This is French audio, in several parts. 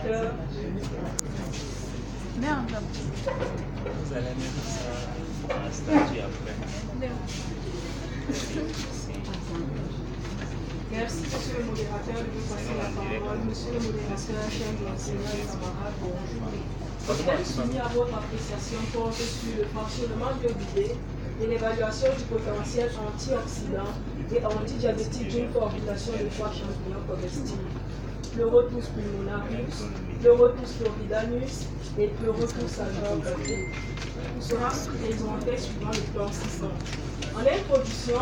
modérateur. Merde. Vous allez mettre ça à la statue après. Merci, monsieur le modérateur, de vous passer la parole. Monsieur le modérateur, chers enseignants et camarades, bonjour. Le thème soumis à votre appréciation porte sur le fonctionnement bioguidé et l'évaluation du potentiel antioxydant et antidiabétique d'une formulation de 3 champignons comestibles. Pleurotus pulmonarius, Pleurotus floridanus et Pleurotus ajorbate. Nous sera présenté suivant le plan 600. En introduction,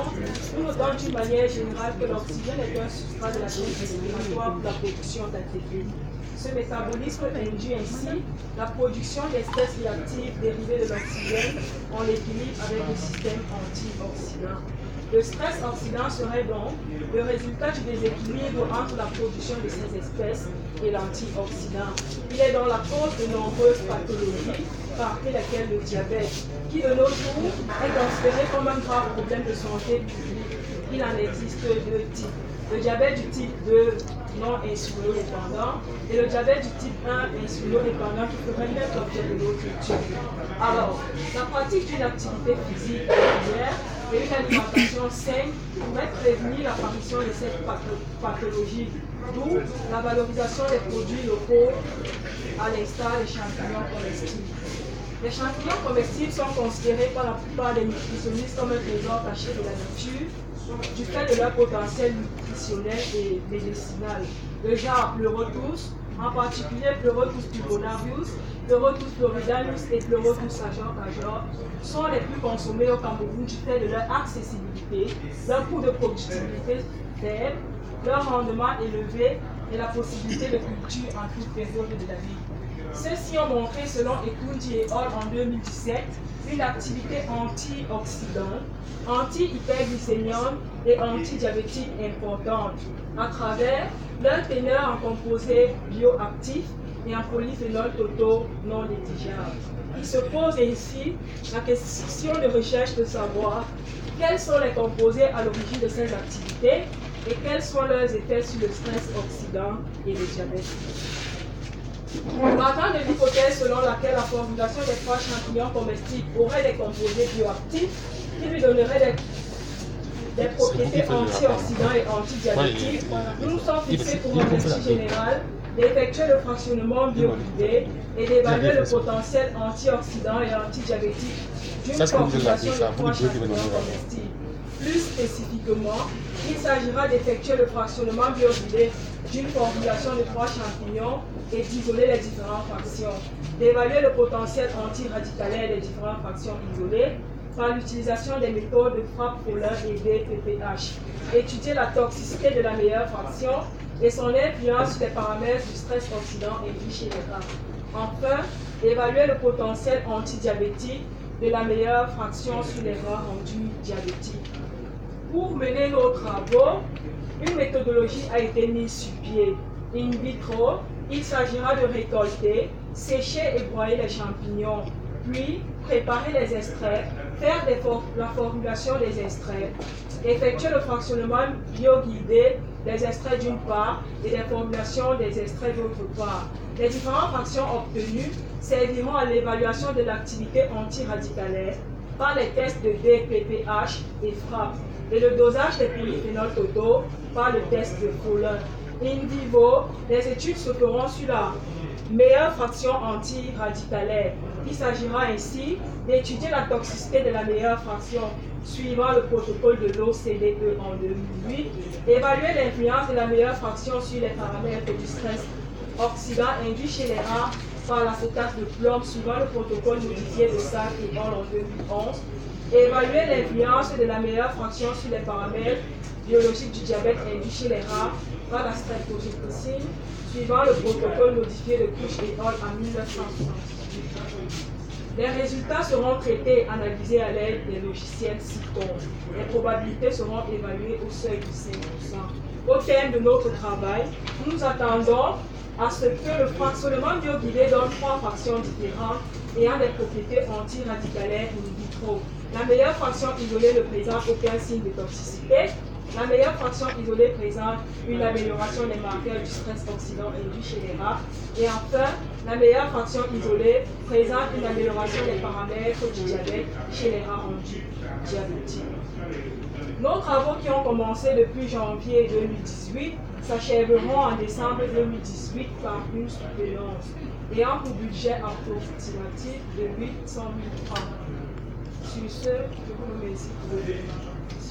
nous notons d'une manière générale que l'oxygène est un substrat de la chaîne respiratoire pour la production d'ATP. Ce métabolisme induit ainsi la production d'espèces réactives dérivées de l'oxygène en équilibre avec le système antioxydant. Le stress oxydant serait donc le résultat du déséquilibre entre la production de ces espèces et l'antioxydant. Il est donc la cause de nombreuses pathologies, parmi lesquelles le diabète, qui de nos jours est considéré comme un grave problème de santé publique. Il en existe 2 types. Le diabète du type 2 non insulino-dépendant et le diabète du type 1 insulino-dépendant qui ferait même l'objet de notre étude. Alors, la pratique d'une activité physique régulière et une alimentation saine pourrait prévenir l'apparition de cette pathologie, d'où la valorisation des produits locaux à l'instar des champignons comestibles. Les champignons comestibles sont considérés par la plupart des nutritionnistes comme un trésor caché de la nature, du fait de leur potentiel nutritionnel et médicinal. Le genre Pleurotus, en particulier Pleurotus pulmonarius, Pleurotus floridanus et Pleurotus ajorbate, sont les plus consommés au Cameroun du fait de leur accessibilité, leur coût de productivité faible, leur rendement élevé et la possibilité de culture en toute période de la vie. Ceux-ci ont montré, selon Ekundi et Hall en 2017, une activité antioxydante, anti-hyperglycémienne et antidiabétique importante, à travers leur teneur en composés bioactifs et en polyphénols totaux non négligeables. Il se pose ainsi la question de recherche de savoir quels sont les composés à l'origine de ces activités et quels sont leurs effets sur le stress oxydant et le diabète. Partant de l'hypothèse selon laquelle la formulation des 3 champignons comestibles aurait des composés bioactifs qui lui donneraient des propriétés antioxydants et antidiabétiques, nous nous sommes fixés pour un défi général d'effectuer le fractionnement bioguidé et d'évaluer le potentiel antioxydant et antidiabétique d'une formulation de 3 champignons comestibles. Plus spécifiquement, il s'agira d'effectuer le fractionnement bioguidé d'une formulation de 3 champignons et d'isoler les différentes fractions, d'évaluer le potentiel antiradicalaire des différentes fractions isolées par l'utilisation des méthodes de frappe Folin et BPPH, étudier la toxicité de la meilleure fraction et son influence sur les paramètres du stress oxydant induit chez les rats. Enfin, évaluer le potentiel antidiabétique de la meilleure fraction sur les rats rendus diabétiques. Pour mener nos travaux, une méthodologie a été mise sur pied. In vitro, il s'agira de récolter, sécher et broyer les champignons, puis préparer les extraits, faire la formulation des extraits, effectuer le fractionnement bioguidé des extraits d'une part et des formulations des extraits d'autre part. Les différentes fractions obtenues serviront à l'évaluation de l'activité antiradicalaire par les tests de DPPH et FRAP et le dosage des polyphénols totaux par le test de Folin. In vivo, les études se feront sur la meilleure fraction antiradicalaire. Il s'agira ainsi d'étudier la toxicité de la meilleure fraction suivant le protocole de l'OCDE en 2008, évaluer l'influence de la meilleure fraction sur les paramètres du stress oxydant induit chez les rats par l'acétate de plomb suivant le protocole modifié de SAC et Hall en 2011, évaluer l'influence de la meilleure fraction sur les paramètres biologiques du diabète induit chez les rats par la streptozotocine suivant le protocole modifié de Couch et Hall en 1968. Les résultats seront traités et analysés à l'aide des logiciels Cyton. Les probabilités seront évaluées au seuil de 5%. Au terme de notre travail, nous attendons à ce que le fractionnement bioguidé donne 3 fractions différentes ayant des propriétés antiradicalaires in vitro. La meilleure fraction isolée ne présente aucun signe de toxicité La meilleure fraction isolée présente une amélioration des marqueurs du stress oxydant induit chez les rats. Et enfin, la meilleure fraction isolée présente une amélioration des paramètres du diabète chez les rats rendus diabétiques. Nos travaux qui ont commencé depuis janvier 2018 s'achèveront en décembre 2018 par une soutenance ayant pour budget approximatif de 800 000 francs. Sur ce, je vous remercie pour votre attention.